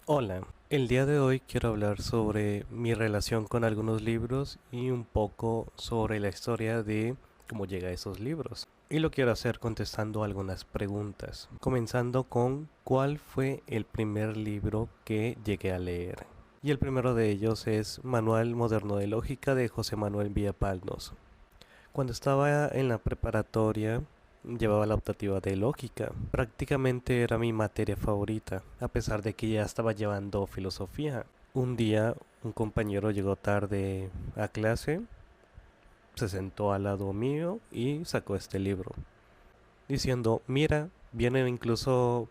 Hola, el día de hoy quiero hablar sobre mi relación con algunos libros y un poco sobre la historia de cómo llega a esos libros. Y lo quiero hacer contestando algunas preguntas, comenzando con ¿cuál fue el primer libro que llegué a leer? Y el primero de ellos es Manual Moderno de Lógica de José Manuel Villapalnos. Cuando estaba en la preparatoria, llevaba la optativa de lógica. Prácticamente era mi materia favorita, a pesar de que ya estaba llevando filosofía. Un día, un compañero llegó tarde a clase, se sentó al lado mío y sacó este libro, diciendo, mira, vienen incluso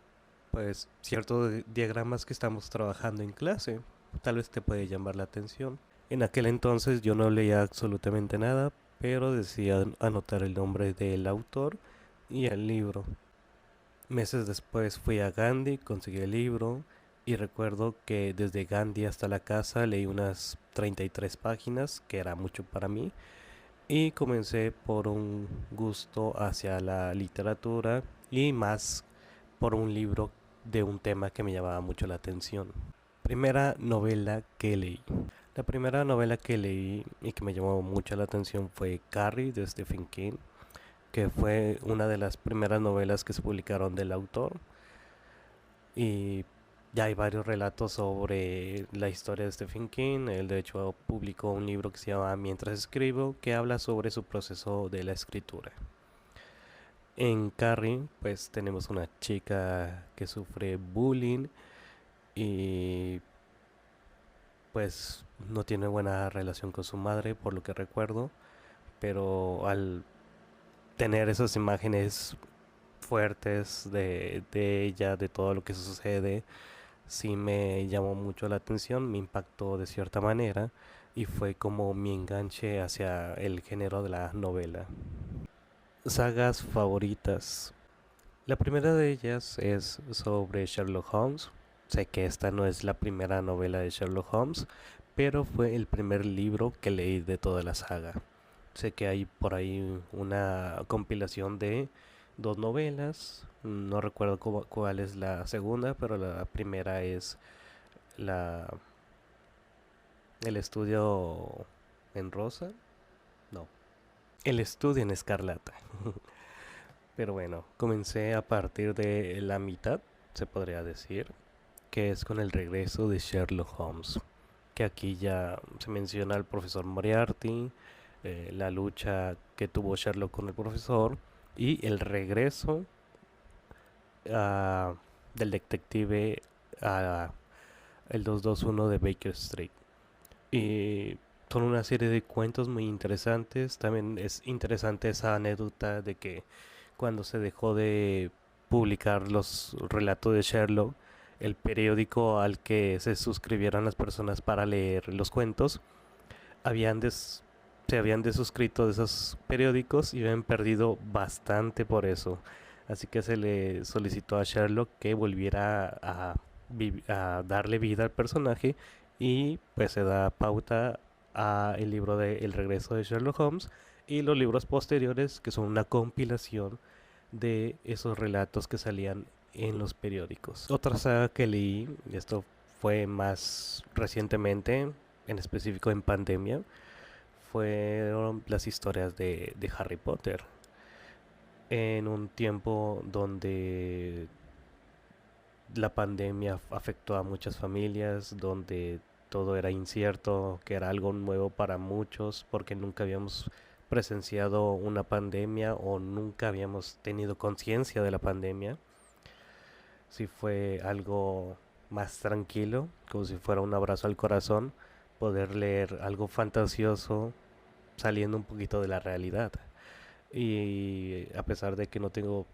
pues ciertos diagramas que estamos trabajando en clase. Tal vez te puede llamar la atención. En aquel entonces yo no leía absolutamente nada, pero decía anotar el nombre del autor y el libro. Meses después fui a Gandhi, conseguí el libro y recuerdo que desde Gandhi hasta la casa leí unas 33 páginas, que era mucho para mí, y comencé por un gusto hacia la literatura y más por un libro de un tema que me llamaba mucho la atención. Primera novela que leí. La primera novela que leí y que me llamó mucho la atención fue Carrie de Stephen King, que fue una de las primeras novelas que se publicaron del autor. Y ya hay varios relatos sobre la historia de Stephen King. Él de hecho publicó un libro que se llama Mientras escribo, que habla sobre su proceso de la escritura. En Carrie, pues tenemos una chica que sufre bullying y pues no tiene buena relación con su madre, por lo que recuerdo, pero al tener esas imágenes fuertes de ella, de todo lo que sucede, sí me llamó mucho la atención, me impactó de cierta manera y fue como mi enganche hacia el género de la novela. Sagas favoritas. La primera de ellas es sobre Sherlock Holmes. Sé que esta no es la primera novela de Sherlock Holmes, pero fue el primer libro que leí de toda la saga. Sé que hay por ahí una compilación de dos novelas. No recuerdo cuál es la segunda, pero la primera es la el estudio en rosa. No, el estudio en escarlata. Pero bueno, comencé a partir de la mitad, se podría decir, que es con el regreso de Sherlock Holmes, que aquí ya se menciona al profesor Moriarty, la lucha que tuvo Sherlock con el profesor y el regreso ah, del detective a el 221 de Baker Street. Y son una serie de cuentos muy interesantes. También es interesante esa anécdota de que cuando se dejó de publicar los relatos de Sherlock, el periódico al que se suscribieran las personas para leer los cuentos, habían se habían desuscrito de esos periódicos y habían perdido bastante por eso. Así que se le solicitó a Sherlock que volviera a darle vida al personaje y pues se da pauta a el libro de El regreso de Sherlock Holmes y los libros posteriores que son una compilación de esos relatos que salían en los periódicos. Otra saga que leí, y esto fue más recientemente, en específico en pandemia, fueron las historias de Harry Potter. En un tiempo donde la pandemia afectó a muchas familias, donde todo era incierto, que era algo nuevo para muchos, porque nunca habíamos presenciado una pandemia o nunca habíamos tenido conciencia de la pandemia. Si fue algo más tranquilo, como si fuera un abrazo al corazón, poder leer algo fantasioso saliendo un poquito de la realidad. Y a pesar de que no tengo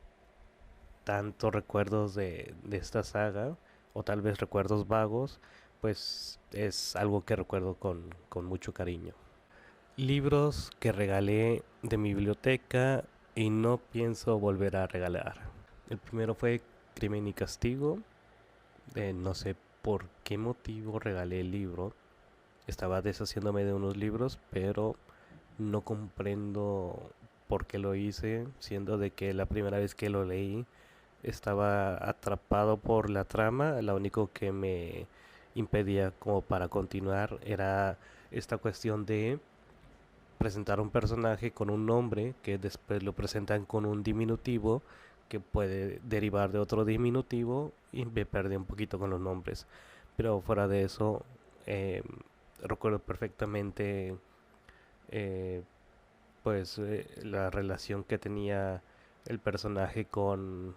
tantos recuerdos de esta saga, o tal vez recuerdos vagos, pues es algo que recuerdo con mucho cariño. Libros que regalé de mi biblioteca y no pienso volver a regalar. El primero fue Crimen y Castigo. No sé por qué motivo regalé el libro. Estaba deshaciéndome de unos libros, pero no comprendo por qué lo hice, siendo de que la primera vez que lo leí estaba atrapado por la trama. Lo único que me impedía como para continuar era esta cuestión de presentar un personaje con un nombre que después lo presentan con un diminutivo que puede derivar de otro diminutivo y me perdí un poquito con los nombres. Pero fuera de eso, eh, recuerdo perfectamente eh, la relación que tenía el personaje con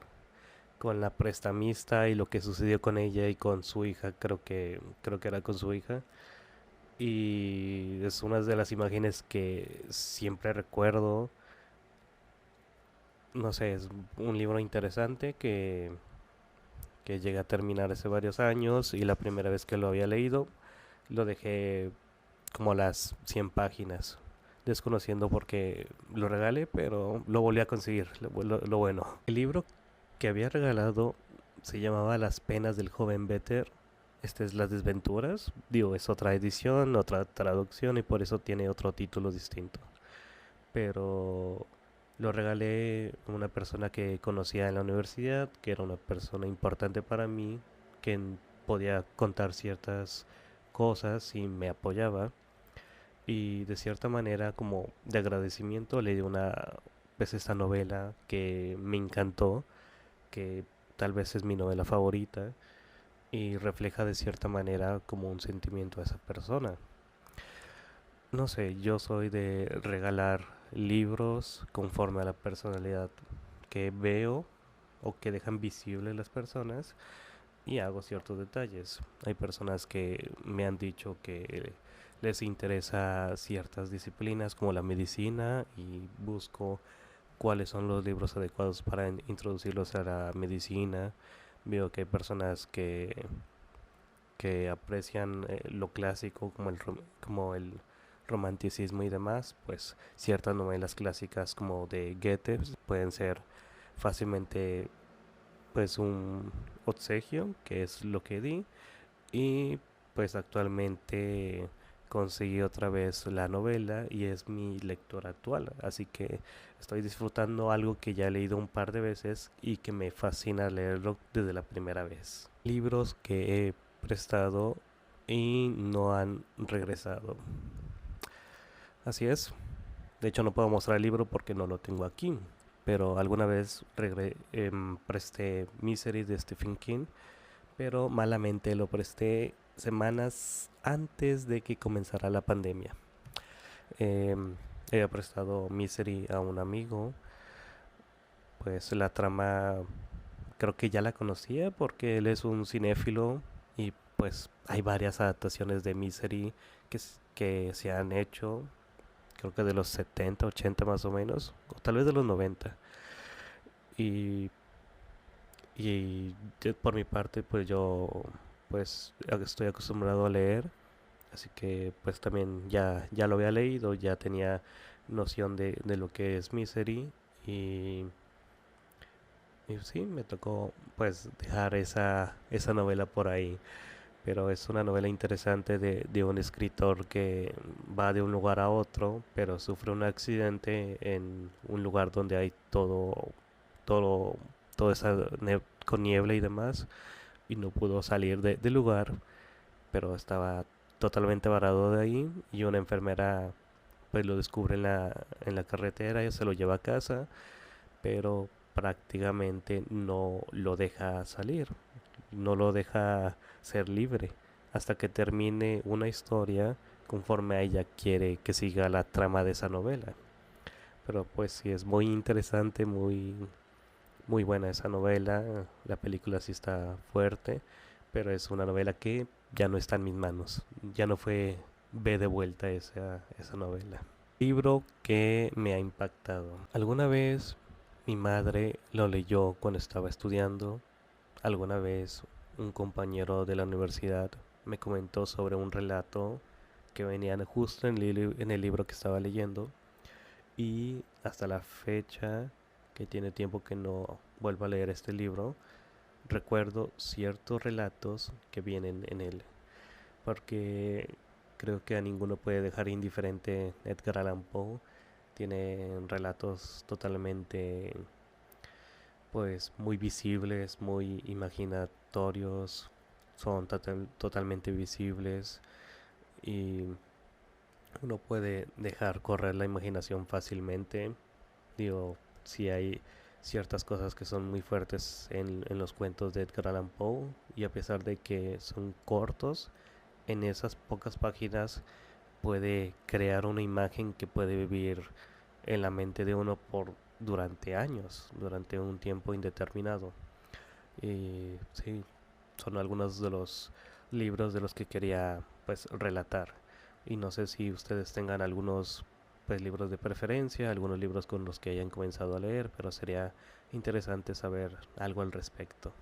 la prestamista y lo que sucedió con ella y con su hija, creo que era con su hija. Y es una de las imágenes que siempre recuerdo. No sé, es un libro interesante que llegué a terminar hace varios años y la primera vez que lo había leído lo dejé como a las 100 páginas, desconociendo por qué lo regalé, pero lo volví a conseguir, lo bueno. El libro que había regalado se llamaba Las penas del joven Vetter. Este es Las desventuras. Digo, es otra edición, otra traducción y por eso tiene otro título distinto. Pero lo regalé a una persona que conocía en la universidad, que era una persona importante para mí, que podía contar ciertas cosas y me apoyaba. Y de cierta manera, como de agradecimiento, le di pues esta novela que me encantó, que tal vez es mi novela favorita y refleja de cierta manera como un sentimiento a esa persona. No sé, yo soy de regalar libros conforme a la personalidad que veo o que dejan visible las personas y hago ciertos detalles. Hay personas que me han dicho que les interesa ciertas disciplinas como la medicina y busco cuáles son los libros adecuados para introducirlos a la medicina. Veo que hay personas que aprecian lo clásico como el romanticismo y demás, pues ciertas novelas clásicas como de Goethe pueden ser fácilmente pues un obsequio, que es lo que di, y pues actualmente conseguí otra vez la novela y es mi lectora actual, así que estoy disfrutando algo que ya he leído un par de veces y que me fascina leerlo desde la primera vez. Libros que he prestado y no han regresado. Así es. De hecho no puedo mostrar el libro porque no lo tengo aquí. Pero alguna vez presté Misery de Stephen King, pero malamente lo presté semanas antes de que comenzara la pandemia. He prestado Misery a un amigo, pues la trama creo que ya la conocía porque él es un cinéfilo y pues hay varias adaptaciones de Misery que se han hecho, creo que de los 70 80 más o menos, o tal vez de los 90. Y, por mi parte, pues yo pues estoy acostumbrado a leer, así que pues también ya lo había leído, ya tenía noción de lo que es Misery y, y sí, me tocó pues dejar esa novela por ahí. Pero es una novela interesante de un escritor que va de un lugar a otro, pero sufre un accidente en un lugar donde hay todo, todo esa con niebla y demás, y no pudo salir del lugar, pero estaba totalmente varado de ahí, y una enfermera pues lo descubre en la carretera y se lo lleva a casa, pero prácticamente no lo deja salir, no lo deja ser libre hasta que termine una historia conforme a ella quiere que siga la trama de esa novela. Pero pues sí, es muy interesante, muy buena esa novela. La película sí está fuerte, pero es una novela que ya no está en mis manos. Ya no fue ve de vuelta esa novela. Libro que me ha impactado. Alguna vez mi madre lo leyó cuando estaba estudiando. Alguna vez un compañero de la universidad me comentó sobre un relato que venía justo en el libro que estaba leyendo y hasta la fecha, que tiene tiempo que no vuelvo a leer este libro, recuerdo ciertos relatos que vienen en él, porque creo que a ninguno puede dejar indiferente Edgar Allan Poe. Tiene relatos totalmente pues muy visibles, muy imaginatorios, son totalmente visibles y uno puede dejar correr la imaginación fácilmente. Digo, si hay ciertas cosas que son muy fuertes en los cuentos de Edgar Allan Poe y a pesar de que son cortos, en esas pocas páginas puede crear una imagen que puede vivir en la mente de uno por durante años, durante un tiempo indeterminado. Y sí, son algunos de los libros de los que quería pues relatar. Y no sé si ustedes tengan algunos pues libros de preferencia, algunos libros con los que hayan comenzado a leer, pero sería interesante saber algo al respecto.